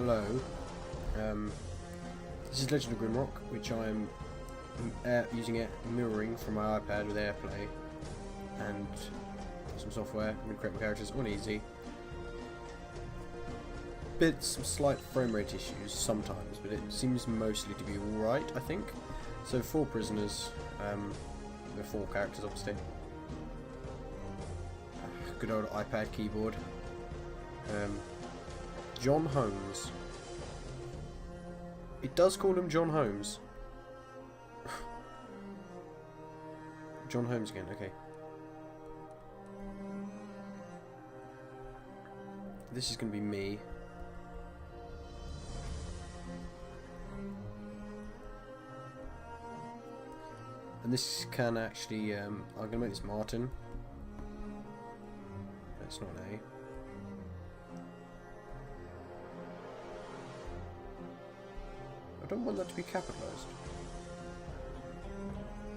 hello. This is Legend of Grimrock, which I am using it mirroring from my iPad with AirPlay and some software. I'm going to create my characters on easy. Some slight frame rate issues sometimes, but it seems mostly to be alright, I think. So 4 prisoners, there are 4 characters obviously. Good old iPad keyboard. John Holmes. It does call him John Holmes. John Holmes again, okay. This is going to be me. And this can actually, I'm going to make this Martin. That's not an A. I don't want that to be capitalised.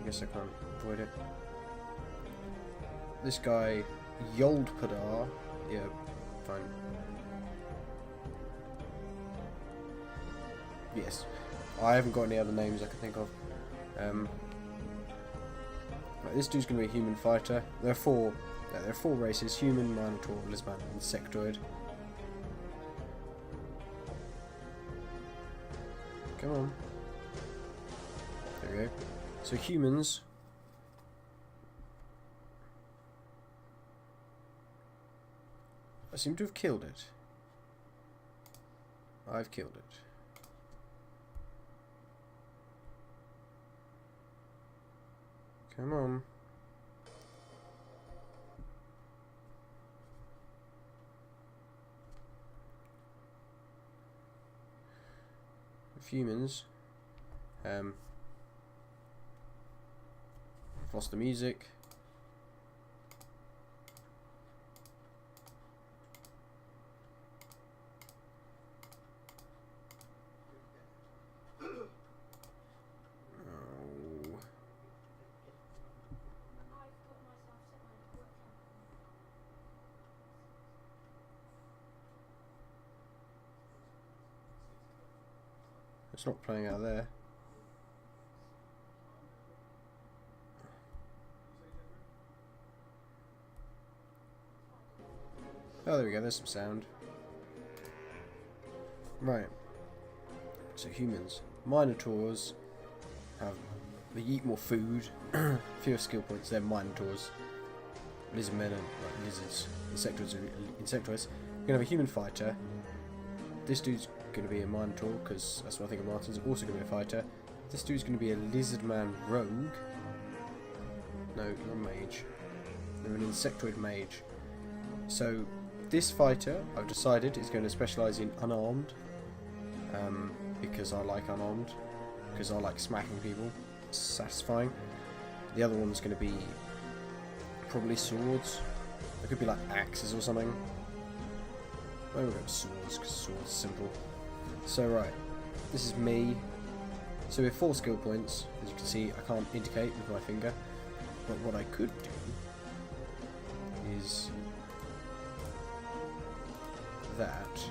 I guess I can't avoid it. This guy, Yold Padar. Yeah, fine. Yes. I haven't got any other names I can think of. Right, this dude's going to be a human fighter. There are 4 races: human, minotaur, lizard, and insectoid. Come on. There we go. So humans. I seem to have killed it. I've killed it. Come on. Humans. I've lost the music. It's not playing out there. Oh, there we go, there's some sound. Right. So humans. Minotaurs they eat more food, fewer skill points, they're minotaurs. Lizard men and like, lizards. Insectoids are insectoids. We're gonna have a human fighter. This dude's going to be a minotaur, because that's what I think of Martin's. Also going to be a fighter. This dude's going to be a lizard man rogue. No, not a mage. They're an insectoid mage. So this fighter, I've decided, is going to specialise in unarmed, because I like unarmed, because I like smacking people. It's satisfying. The other one's going to be probably swords. It could be like axes or something. Maybe we'll go with swords, because swords are simple. So right, this is me. So we have 4 skill points. As you can see, I can't indicate with my finger. But what I could do is that.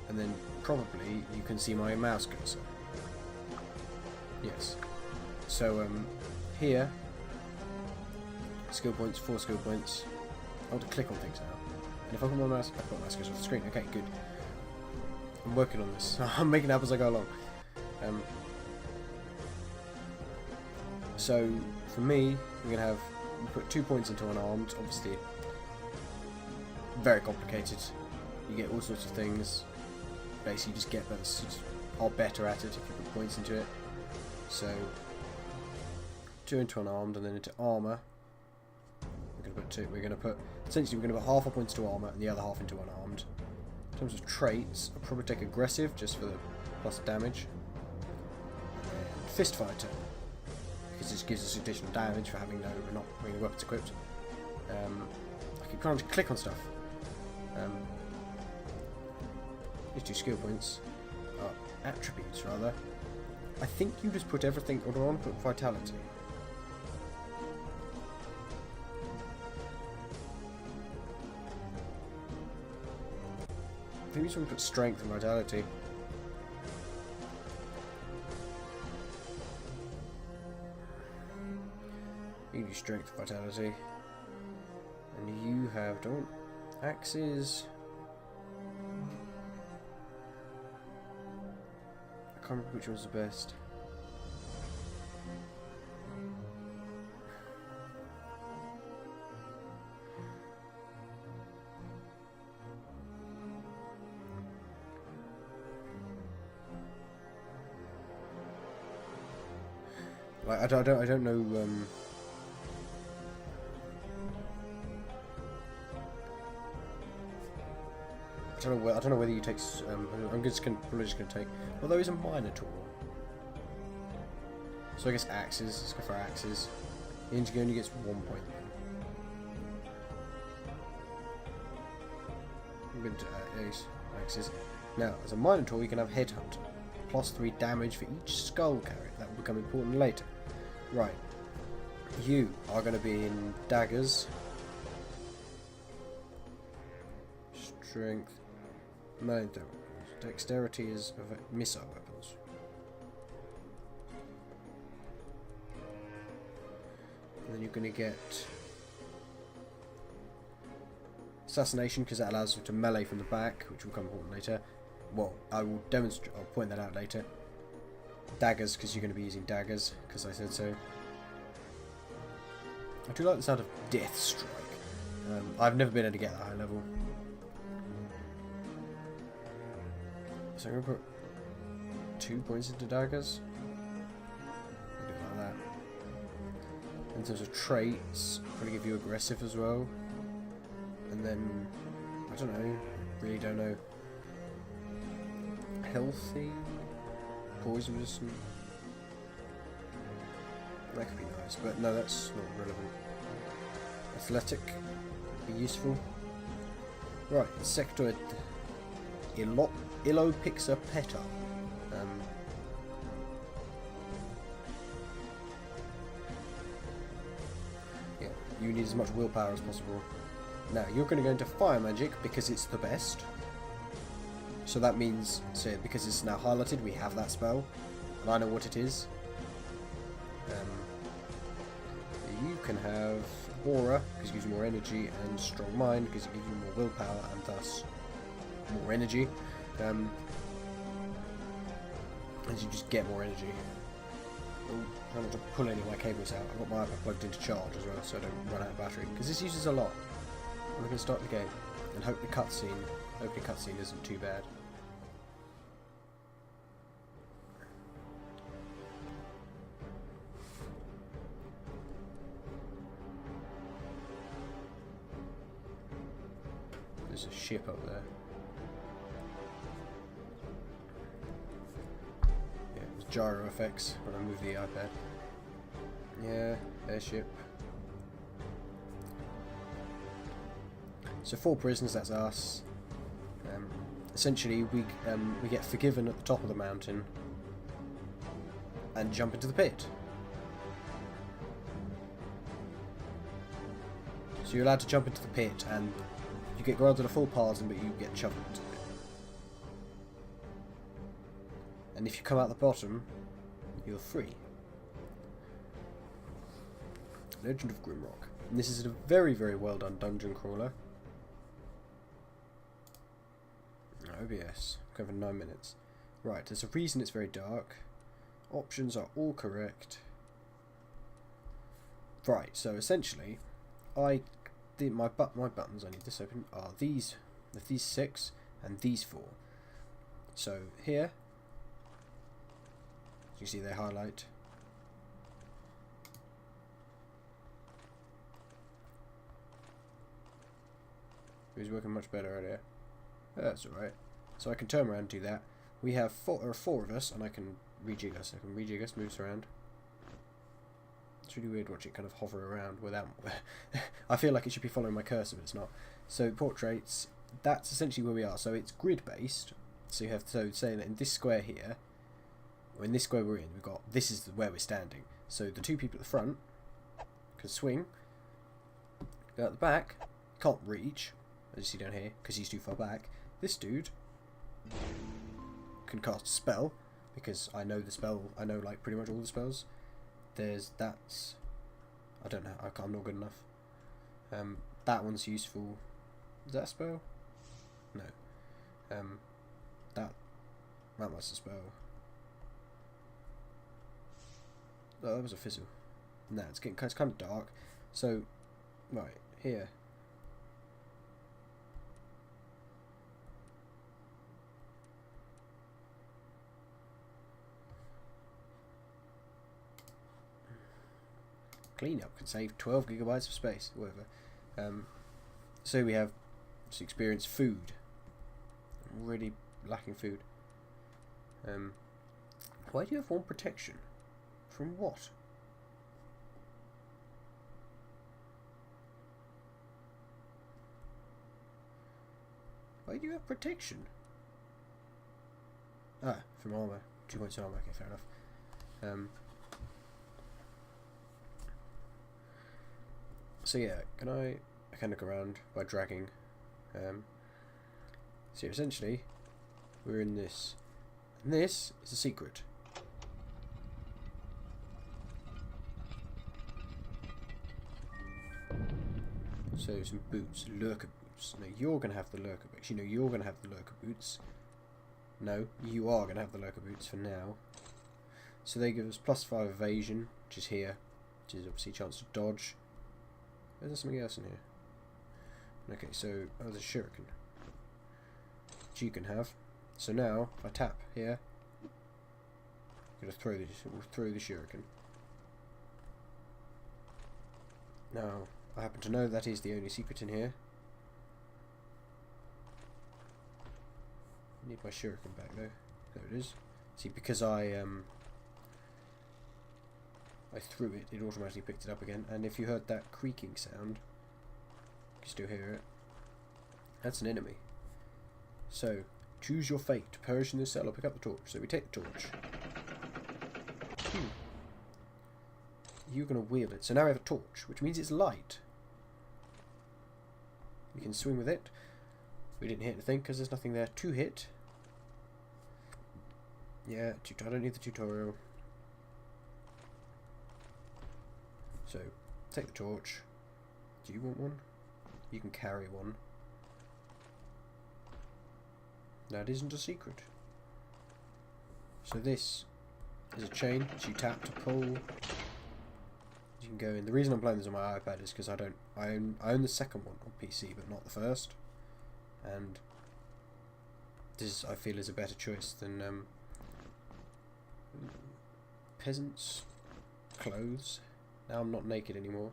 And then probably you can see my mouse cursor. Yes. So here, skill points, 4 skill points. I want to click on things now. And if I put my mouse, I've got my mouse cursor off the screen. Okay, good. I'm working on this. I'm making it up as I go along. So for me, we're gonna put 2 points into unarmed. Obviously, very complicated. You get all sorts of things. Basically, you just get better, are better at it if you put points into it. So 2 into unarmed, and then into armor. We're going to put essentially we're going to put half our points to armor and the other half into unarmed. In terms of traits, I'll probably take aggressive just for the plus damage. And fist fighter, because this gives us additional damage for having not having weapons equipped. I keep trying to click on stuff. These 2 skill points are attributes rather. I think you just put everything, or do I want to put vitality? I think we just want to put strength and vitality. You do strength and vitality. And you have, don't axes. I can't remember which one's the best. Like I don't know. I don't know whether you take. I'm probably just gonna take. Well, there is a Minotaur, so I guess axes. Let's go for axes. The Indigo only gets 1 point. I'm going to axes. Now, as a Minotaur, you can have Headhunt, +3 damage for each skull carry. That will become important later. Right. You are going to be in daggers, strength, melee weapons. Dexterity is of missile weapons. And then you're going to get assassination because that allows you to melee from the back, which will come important later. Well, I will demonstrate. I'll point that out later. Daggers because you're going to be using daggers because I said so. I do like the sound of Death Strike. I've never been able to get that high level. So I'm going to put 2 points into daggers. Do it like that. In terms of traits, I'm going to give you aggressive as well. And then, I don't know, really don't know. Healthy? Poison resistant? That could be nice, but no, that's not relevant. Athletic would be useful. Right, Insectoid. Illopixa peta. Yeah, you need as much willpower as possible. Now, you're going to go into fire magic because it's the best. So that means, because it's now highlighted, we have that spell, and I know what it is. You can have Aura, because it gives you more energy, and Strong Mind, because it gives you more willpower, and thus more energy. As you just get more energy. I'm trying not to pull any of my cables out. I've got my iPad plugged into charge as well, so I don't run out of battery, because this uses a lot. I'm going to start the game, and hope the opening cutscene isn't too bad. There's a ship up there. Yeah, it was gyro effects when I moved the iPad. Yeah, airship. So 4 prisoners, that's us. Essentially, we get forgiven at the top of the mountain and jump into the pit. So you're allowed to jump into the pit, and you get granted a full pardon, but you get shoved into it. And if you come out the bottom, you're free. Legend of Grimrock. And this is a very, very well done dungeon crawler. OBS. Cover 9 minutes. Right, there's a reason it's very dark. Options are all correct. Right, so essentially, my buttons I need this open are these 6 and these 4. So here, you see they highlight. It was working much better earlier. That's alright. So I can turn around and do that. We have 4 of us, and I can rejig us. I can rejig us, moves around. It's really weird watching it kind of hover around without... I feel like it should be following my cursor, but it's not. So portraits, that's essentially where we are. So it's grid based. So you have to say that in this square here, or in this square we're in, we've got this is where we're standing. So the 2 people at the front can swing. Go at the back, can't reach, as you see down here, because he's too far back. This dude can cast a spell, because I know the spell, I know like pretty much all the spells. That's, I don't know, I'm not good enough. That one's useful. Is that a spell? No. That was a spell. Oh, that was a fizzle. No, it's kind of dark. So, right, here. Cleanup can save 12 gigabytes of space, whatever. So we have to experience food. I'm really lacking food. Why do you have one protection? From what? Why do you have protection? Ah, from armor. 2 points of armor. Okay, fair enough. So yeah, I can look around by dragging. So essentially, we're in this, and this is a secret. So some boots, lurker boots. No, you're gonna have the lurker boots. You know you're gonna have the lurker boots. No, you are gonna have the lurker boots for now. So they give us +5 evasion, which is here, which is obviously a chance to dodge. Is there something else in here? Okay, so there's a shuriken, which you can have. So now, if I tap here, I'm gonna we'll throw the shuriken. Now, I happen to know that is the only secret in here. I need my shuriken back though. There it is. See, because I threw it, it automatically picked it up again. And if you heard that creaking sound, you can still hear it. That's an enemy. So, choose your fate. Perish in this cell or pick up the torch. So we take the torch. You're going to wield it. So now we have a torch, which means it's light. We can swing with it. We didn't hit anything because there's nothing there to hit. Yeah, I don't need the tutorial. So, take the torch. Do you want one? You can carry one. That isn't a secret. So this is a chain which you tap to pull. You can go in. The reason I'm playing this on my iPad is because I own the second one on PC, but not the first. And this, I feel, is a better choice than peasants' clothes. Now I'm not naked anymore.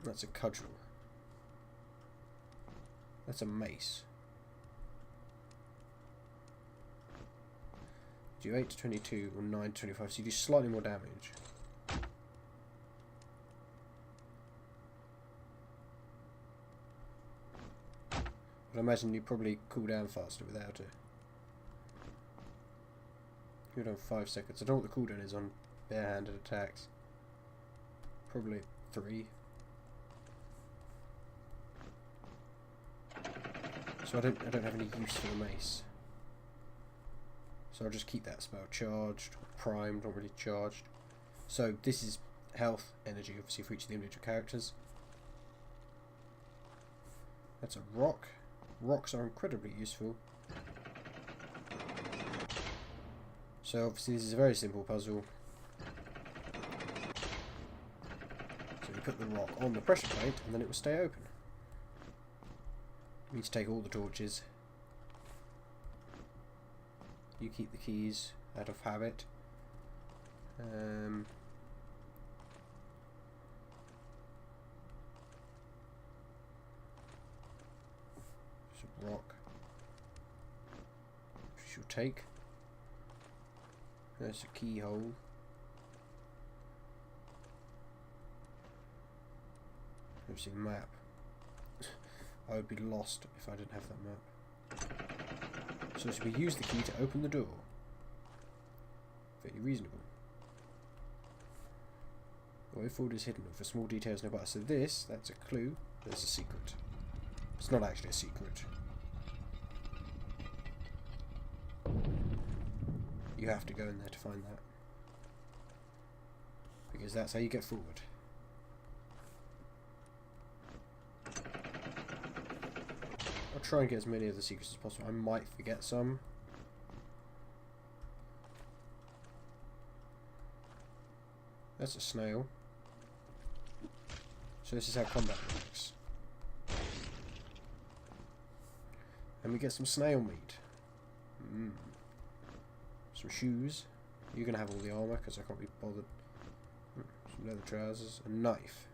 That's a cudgel. That's a mace. Do 8 to 22 or 9 to 25, so you do slightly more damage. But I imagine you probably cool down faster without it. Cool down 5 seconds. I don't know what the cooldown is on barehanded attacks. Probably 3. So I don't have any use for the mace. So I'll just keep that spell charged, primed, not really charged. So this is health, energy, obviously for each of the individual characters. That's a rock. Rocks are incredibly useful. So obviously this is a very simple puzzle. So you put the rock on the pressure plate and then it will stay open. You need to take all the torches. You keep the keys out of habit. Some rock. Which you'll take. There's a keyhole. There's a map. I would be lost if I didn't have that map. So we use the key to open the door. Very reasonable. The way forward is hidden, for small details nearby. So that's a clue. There's a secret. It's not actually a secret. You have to go in there to find that. Because that's how you get forward. I'll try and get as many of the secrets as possible. I might forget some. That's a snail. So this is how combat works. And we get some snail meat. Some shoes. You're going to have all the armour because I can't be bothered. Some leather trousers. A knife.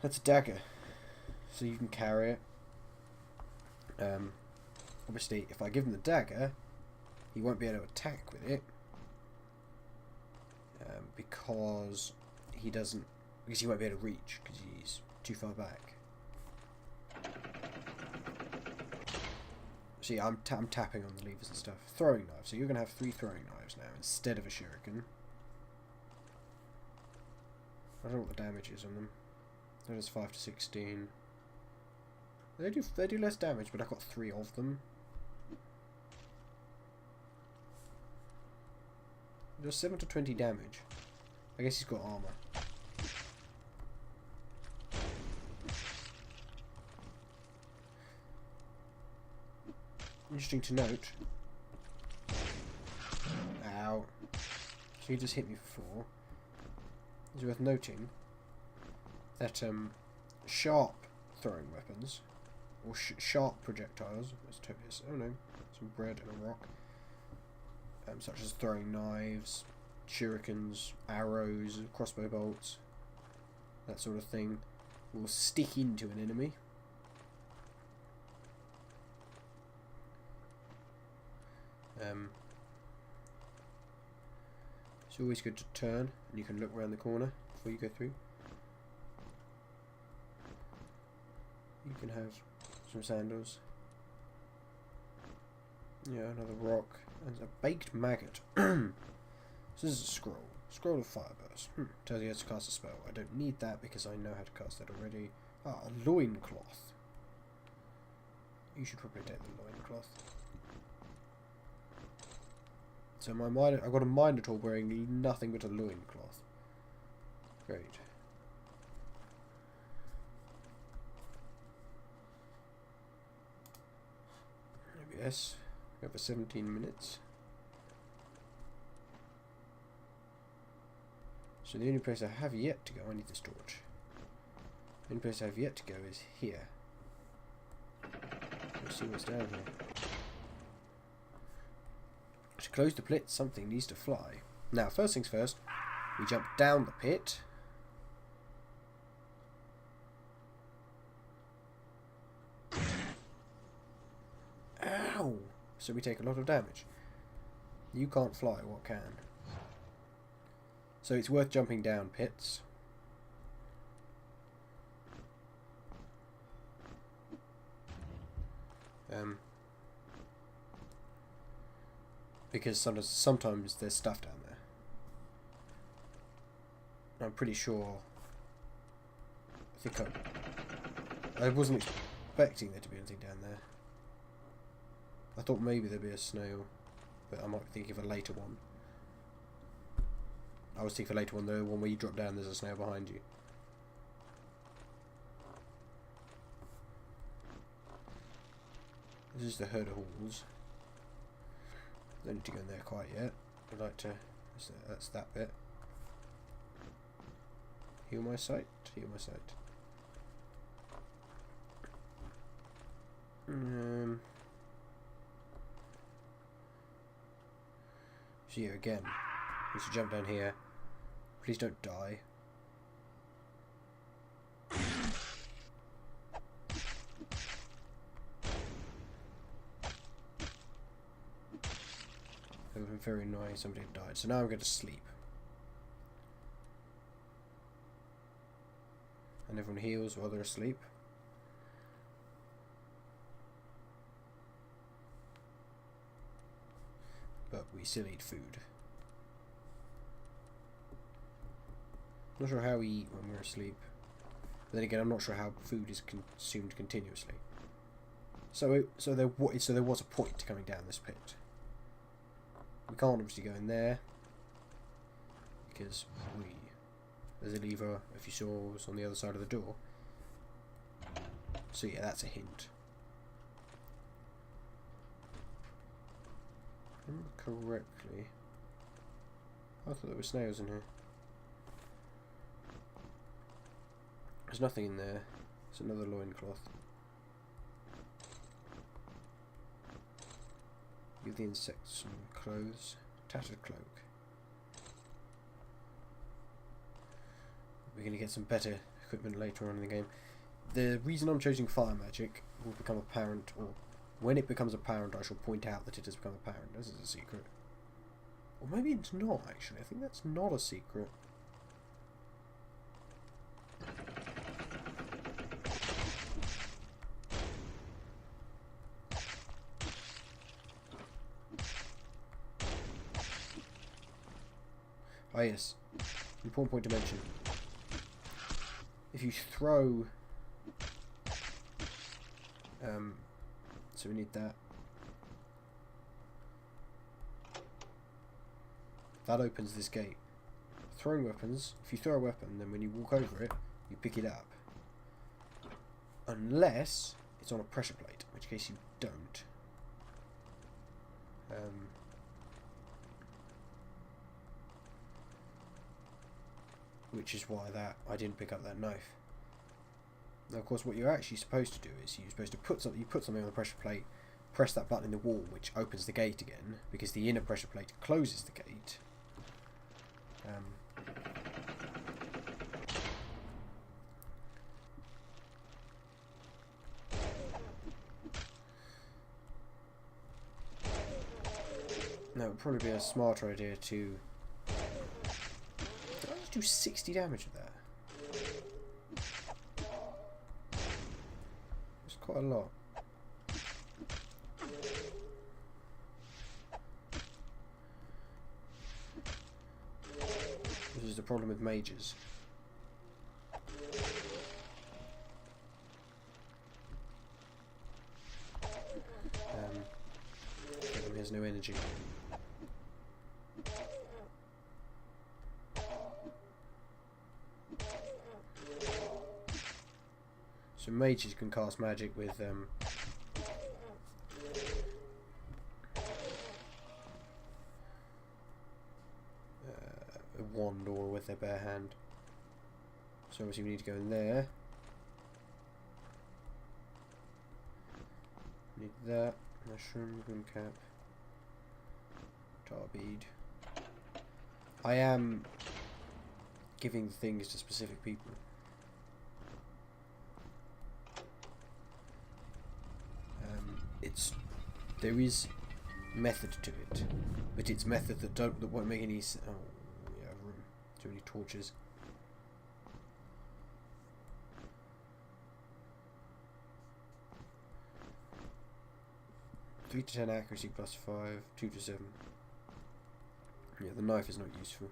That's a dagger. So you can carry it. Obviously, if I give him the dagger, he won't be able to attack with it. Because he doesn't... Because he won't be able to reach because he's too far back. See, I'm tapping on the levers and stuff. Throwing knives. So you're going to have 3 throwing knives now instead of a shuriken. I don't know what the damage is on them. That is 5 to 16. They do less damage, but I've got 3 of them. Does 7 to 20 damage. I guess he's got armor. Interesting to note. Ow. So he just hit me for 4. It's worth noting that sharp throwing weapons, or sharp projectiles, I don't know, some bread and a rock, such as throwing knives, shurikens, arrows, crossbow bolts, that sort of thing, will stick into an enemy. It's always good to turn, and you can look around the corner before you go through. You can have some sandals. Yeah, another rock. And a baked maggot. So this is a scroll. Scroll of Fireburst. Tells you how to cast a spell. I don't need that because I know how to cast that already. Ah, a loincloth. You should probably take the loincloth. So I've got a Minotaur wearing nothing but a loincloth. Great. Yes, go for 17 minutes. So the only place I have yet to go, I need this torch. The only place I have yet to go is here. Let's see what's down here. To close the pit, something needs to fly. Now, first things first, we jump down the pit. Ow! So we take a lot of damage. You can't fly, what can? So it's worth jumping down pits. Because sometimes there's stuff down there. I'm pretty sure. I wasn't expecting there to be anything down there. I thought maybe there'd be a snail, but I might be thinking of a later one. I was thinking of a later one, the one where you drop down, there's a snail behind you. This is the herd of halls. Don't need to go in there quite yet. I'd like to. That's that bit. Heal my sight. Heal my sight. So yeah, again, we should jump down here. Please don't die. It would have been very annoying if somebody had died. So now I'm going to sleep. And everyone heals while they're asleep. But we still eat food. Not sure how we eat when we're asleep. But then again, I'm not sure how food is consumed continuously. So there was a point to coming down this pit. We can't obviously go in there because there's a lever, a few saws on the other side of the door. So yeah, that's a hint. If I remember correctly, I thought there were snails in here. There's nothing in there. It's another loincloth. Give the insects some clothes. Tattered cloak. We're going to get some better equipment later on in the game. The reason I'm choosing fire magic will become apparent, or when it becomes apparent I shall point out that it has become apparent. This is a secret. Or maybe it's not, actually. I think that's not a secret. Ah yes, important point to mention. If you throw... so we need that. That opens this gate. Throwing weapons, if you throw a weapon, then when you walk over it, you pick it up. Unless it's on a pressure plate, in which case you don't. Which is why I didn't pick up that knife. Now, of course, what you're actually supposed to do is you're supposed to put something on the pressure plate, press that button in the wall, which opens the gate again, because the inner pressure plate closes the gate. Now, it would probably be a smarter idea to... Did I just do 60 damage with that? It's quite a lot. This is the problem with mages. He has no energy. So mages can cast magic with a wand or with their bare hand. So obviously we need to go in there. Need that. Mushroom, gun cap. Tar bead. I am giving things to specific people. There is method to it, but it's method that won't make any sense. Oh, yeah, room. Too many torches. +3 to 10 accuracy, +5, 2 to 7. Yeah, the knife is not useful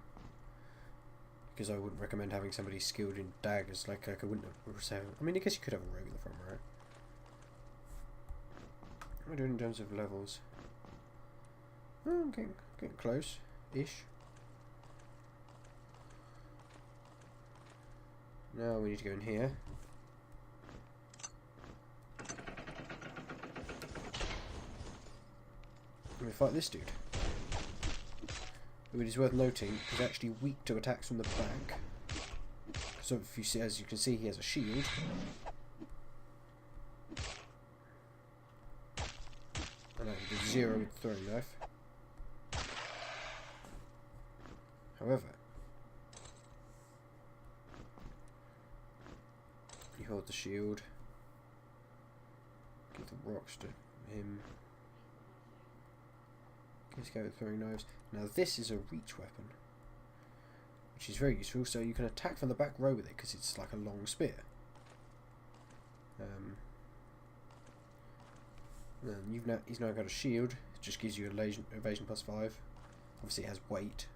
because I wouldn't recommend having somebody skilled in daggers. Like I wouldn't have. I mean, I guess you could have a rogue in the front, right? What am I doing in terms of levels? Oh, I'm getting close-ish. Now we need to go in here. And we fight this dude. Who, it is worth noting, is actually weak to attacks from the back. So if you see, as you can see, he has a shield. And I did 0 with the throwing knife. However, you hold the shield, give the rocks to him. Let's go with throwing knives. Now this is a reach weapon, which is very useful. So you can attack from the back row with it because it's like a long spear. And he's now got a shield. It just gives you evasion +5. Obviously it has weight.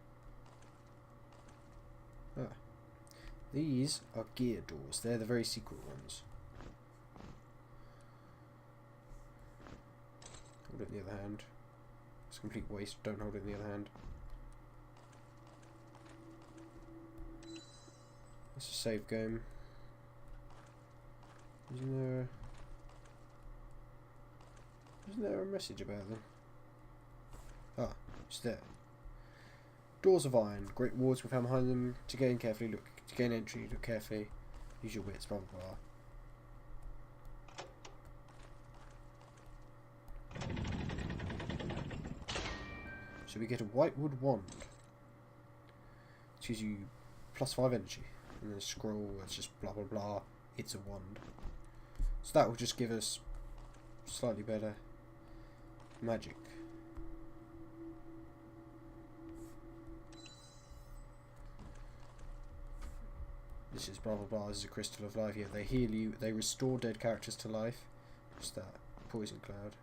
These are gear doors. They're the very secret ones. Hold it in the other hand. It's a complete waste. Don't hold it in the other hand. It's a save game. Isn't there a message about them? Ah, it's there. Doors of iron. Great wards were found behind them. To gain entry, look carefully. Use your wits, blah blah blah. So we get a whitewood wand. It gives you +5 energy. And then a scroll that's just blah blah blah. It's a wand. So that will just give us slightly better magic. This is blah blah blah. This is a crystal of life. Yeah, they heal you. They restore dead characters to life. What's that? Poison cloud.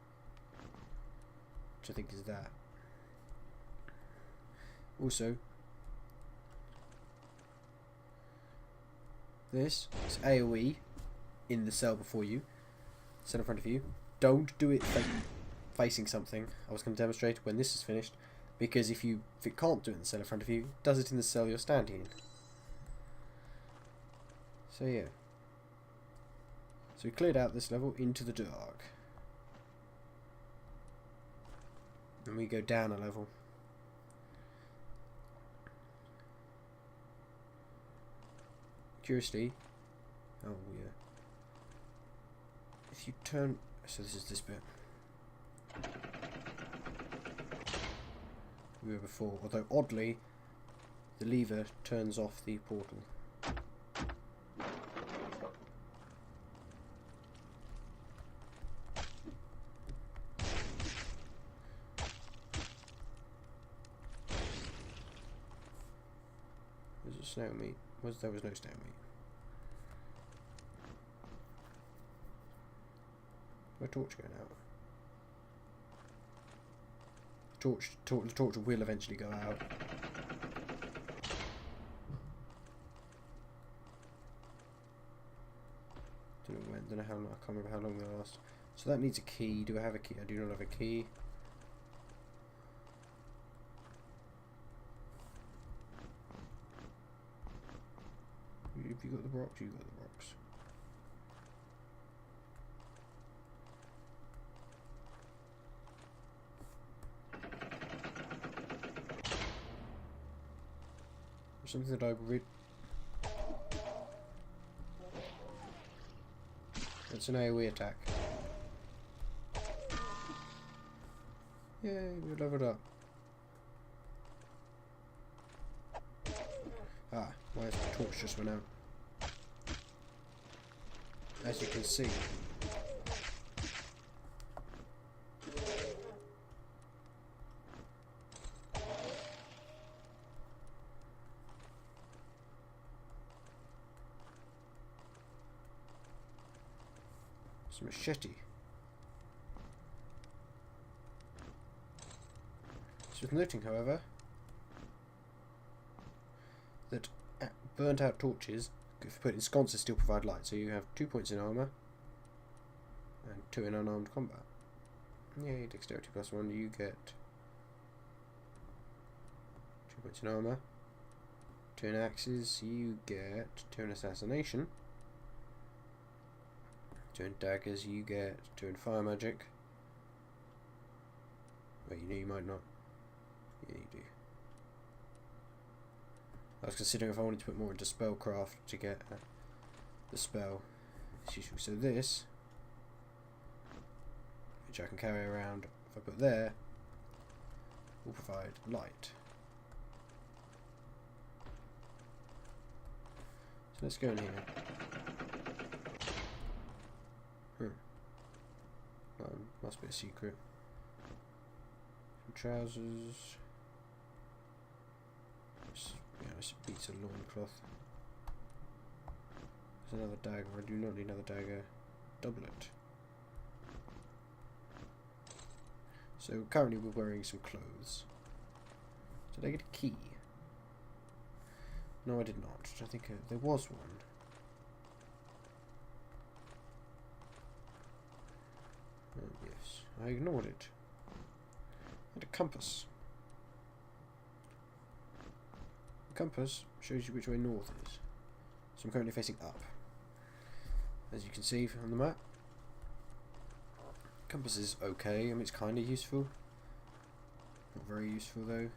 Which I think is that. Also, this is AoE in the cell before you. Cell in front of you. Don't do it facing something. I was going to demonstrate when this is finished, because if it can't do it in the cell in front of you, it does it in the cell you're standing in. So yeah. So we cleared out this level into the dark. And we go down a level. Curiously, oh yeah. If you turn, so this is this bit. We were before, although oddly, the lever turns off the portal. There's a snail meat. There was no snail meat. My torch going out. The torch will eventually go out. Don't know when. Don't know how long. I can't remember how long they last. So that needs a key. Do I have a key? I do not have a key. Have you got the rocks? You got the rocks. There's something that I read. It's an AoE attack. Yay, we leveled up. Ah, why has the torch just went out? As you can see. It's a machete. It's worth noting, however, that burnt out torches, if put in sconces, still provide light. So you have 2 points in armour and 2 in unarmed combat. Yay, dexterity +1, you get 2 points in armour. 2 in axes, you get 2 in assassination. 2 in daggers, you get 2 in fire magic. Wait, you know you might not. Yeah, you do. I was considering if I wanted to put more into spellcraft to get the spell. So this, which I can carry around, if I put there, will provide light. So let's go in here. Must be a secret. Some trousers. Yeah, this beats a loincloth. There's another dagger. I do not need another dagger. Doublet. So currently we're wearing some clothes. Did I get a key? No, I did not. I think there was one. Yes, I ignored it. And a compass. The compass shows you which way north is. So I'm currently facing up. As you can see on the map. Compass is okay. I mean, it's kind of useful. Not very useful though.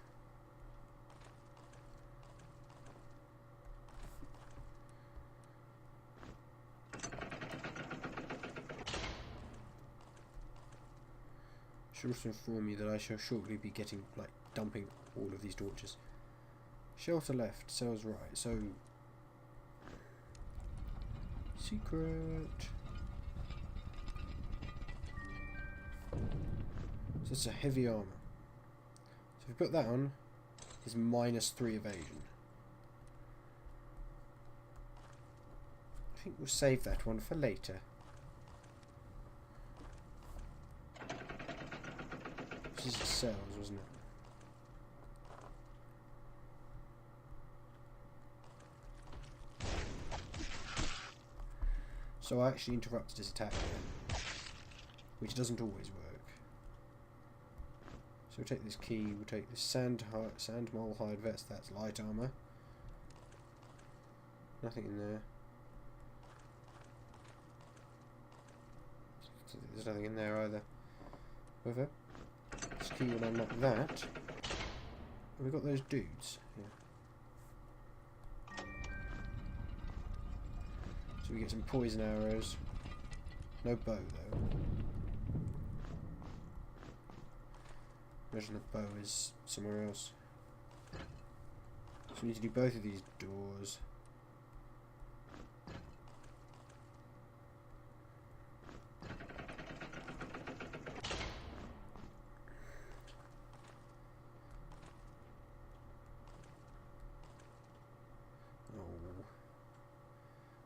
Should also inform you that I shall shortly be dumping all of these torches. Shelter left, cells right. So secret. So it's a heavy armor. So if we put that on, it's -3 evasion. I think we'll save that one for later. This is the cells, wasn't it? So I actually interrupted his attack there, which doesn't always work. So we'll take this key, we'll take this sand mole hide vest, that's light armor. Nothing in there. There's nothing in there either. However, this key will unlock that. And we've got those dudes. Yeah. So we get some poison arrows. No bow though. Imagine the bow is somewhere else. So we need to do both of these doors.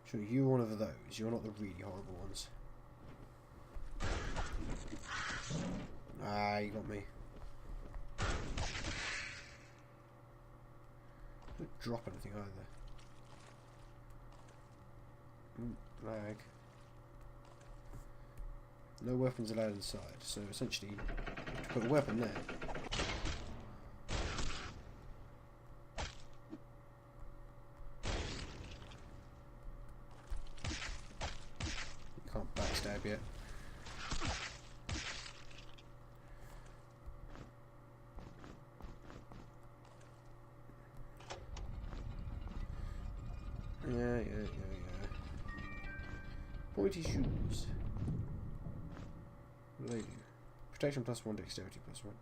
So you're one of those. You're not the really horrible ones. Ah, you got me. Don't drop anything either. Lag. No weapons allowed inside. So essentially, you have to put a weapon there. Can't backstab yet. Yeah. Pointy shoes. What do they do? Protection +1, dexterity +1.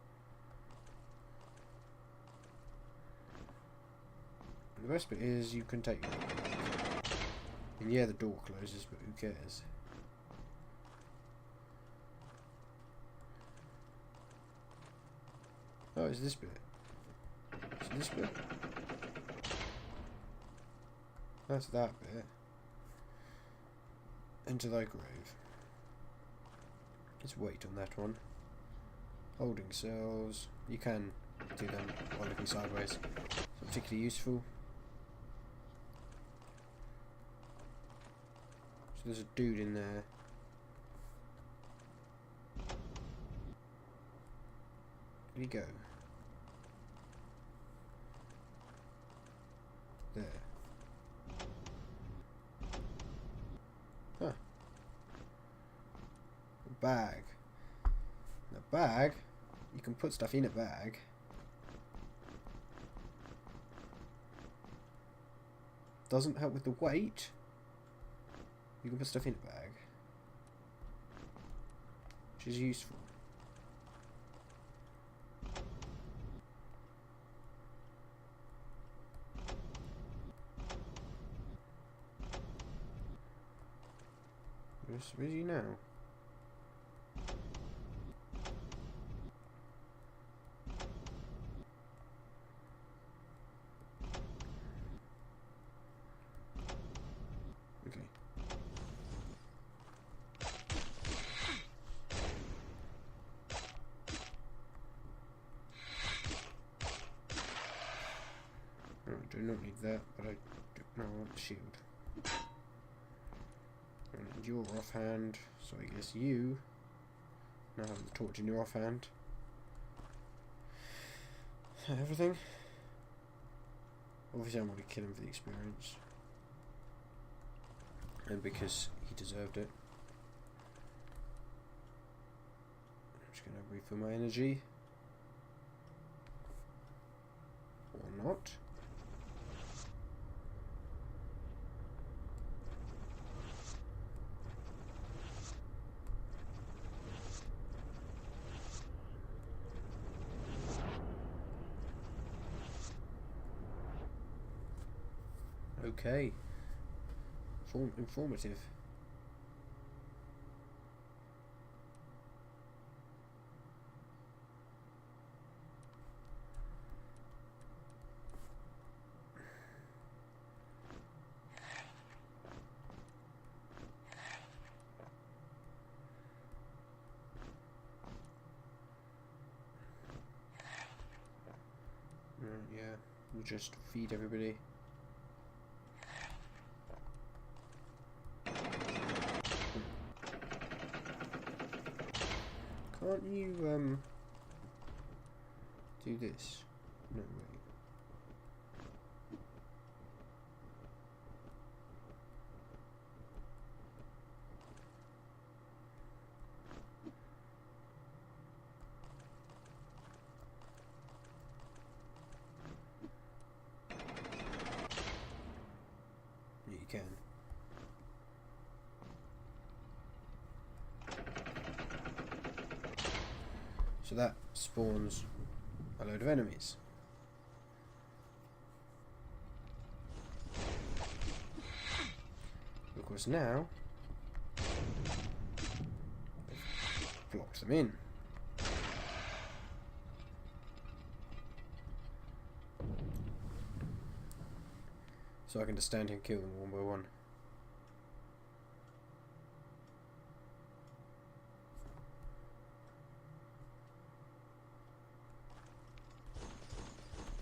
And the best bit is you can take. And yeah, the door closes, but who cares? Oh, it's this bit. It's this bit. That's that bit. Enter thy grave. Let's wait on that one. Holding cells. You can do them while looking sideways. It's not particularly useful. So there's a dude in there. Where'd he go? There. Huh. A bag. In a bag? You can put stuff in a bag. Doesn't help with the weight. You can put stuff in a bag. Which is useful. Where's he now? Okay. Alright, do not need that, but I do not want the shield. And you're offhand, so I guess you now have the torch in your offhand. Everything. Obviously I'm going to kill him for the experience. And because he deserved it. I'm just going to refill my energy. Or not. Okay. Informative. Yeah, we'll just feed everybody. Can't you, do this? No, wait. Yeah, you can. So that spawns a load of enemies. Of course now, blocked them in. So I can just stand here and kill them one by one.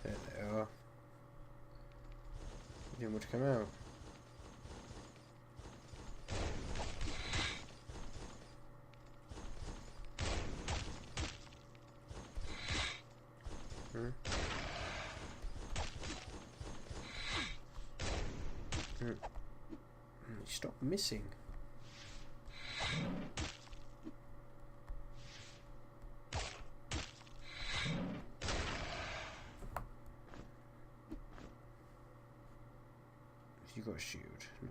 There they are. You didn't want to come out. Stop missing. You got a shield? No.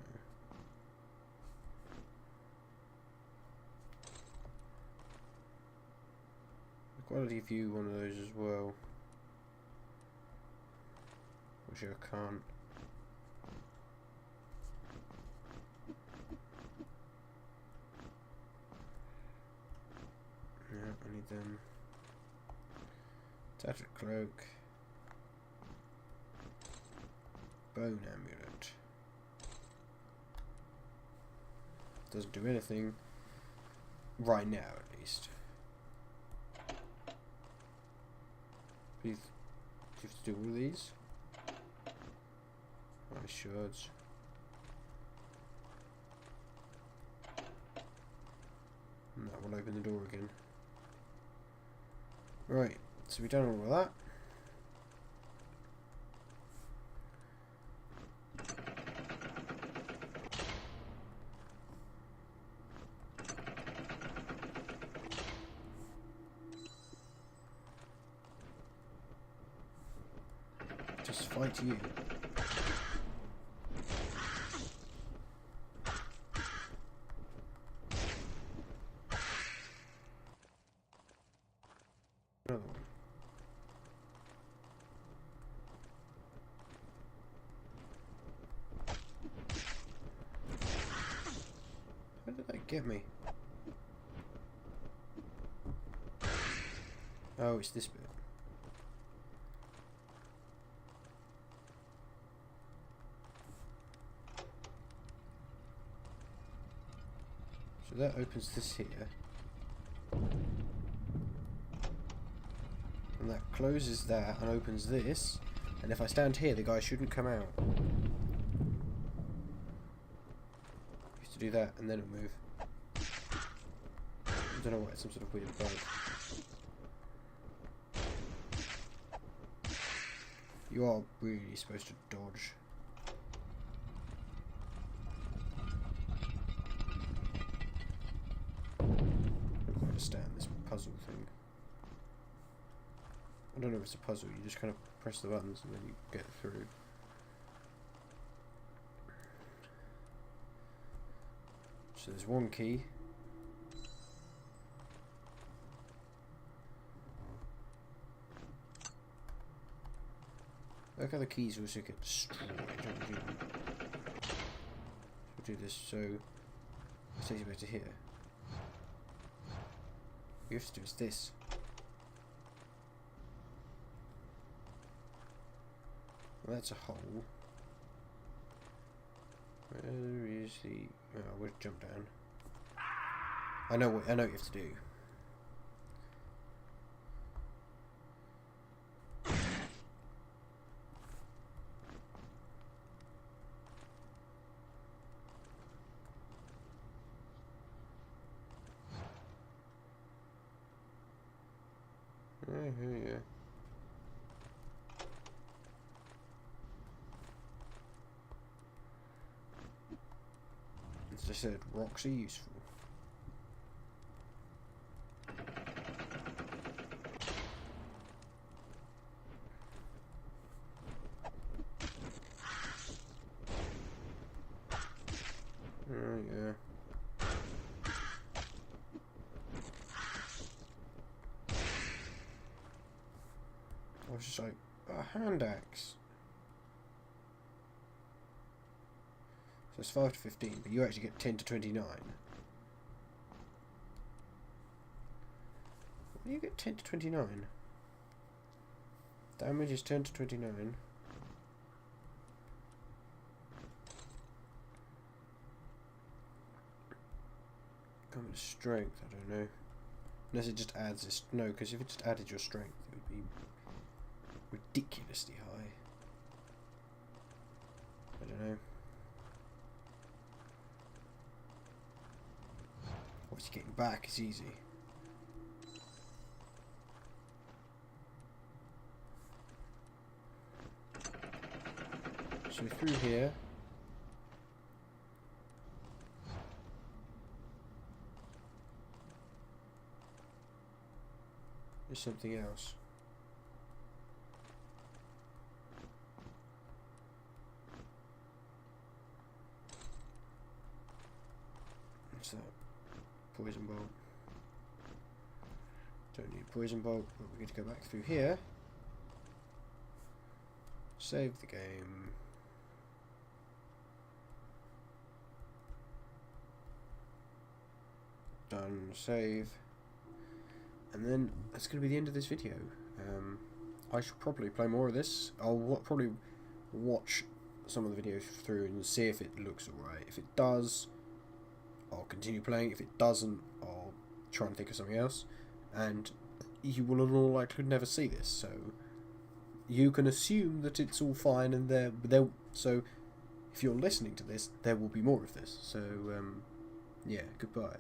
I've got to give you one of those as well. Which I can't. Yeah, I need them. Tattered cloak. Bone amulet. Doesn't do anything. Right now, at least. Please, do you have to do all of these? Nice shards. And that will open the door again. Right, so we've done all of that. Just fight you. Another one. How did that get me? Oh, it's this bit. So that opens this here. And that closes that and opens this. And if I stand here, the guy shouldn't come out. Used to do that, and then it'll move. I don't know what, it's some sort of weird bug. You are really supposed to dodge. I don't understand this puzzle thing. I don't know if it's a puzzle, you just kind of press the buttons and then you get through. So there's one key. Look how the keys also get destroyed. We'll do this so it takes you back to here. What you have to do is this. Well, that's a hole. Where is the? Oh, we'll jump down. I know what you have to do. Yeah. As I said, rocks are useful. Yeah. I was just like, a hand axe. So it's 5 to 15, but you actually get 10 to 29. What do you get 10 to 29? Damage is 10 to 29. Common strength, I don't know. Unless it just adds this. No, because if it just added your strength, it would be ridiculously high. I don't know. Obviously getting back is easy. So through here. There's something else. What's that? Poison bolt. Don't need poison bolt, but we're going to go back through here. Save the game. Done. Save. And then that's going to be the end of this video. I should probably play more of this. I'll probably watch some of the videos through and see if it looks alright. If it does, I'll continue playing. If it doesn't, I'll try and think of something else. And you will in all likelihood never see this, so you can assume that it's all fine. And so if you're listening to this, there will be more of this. So yeah, goodbye.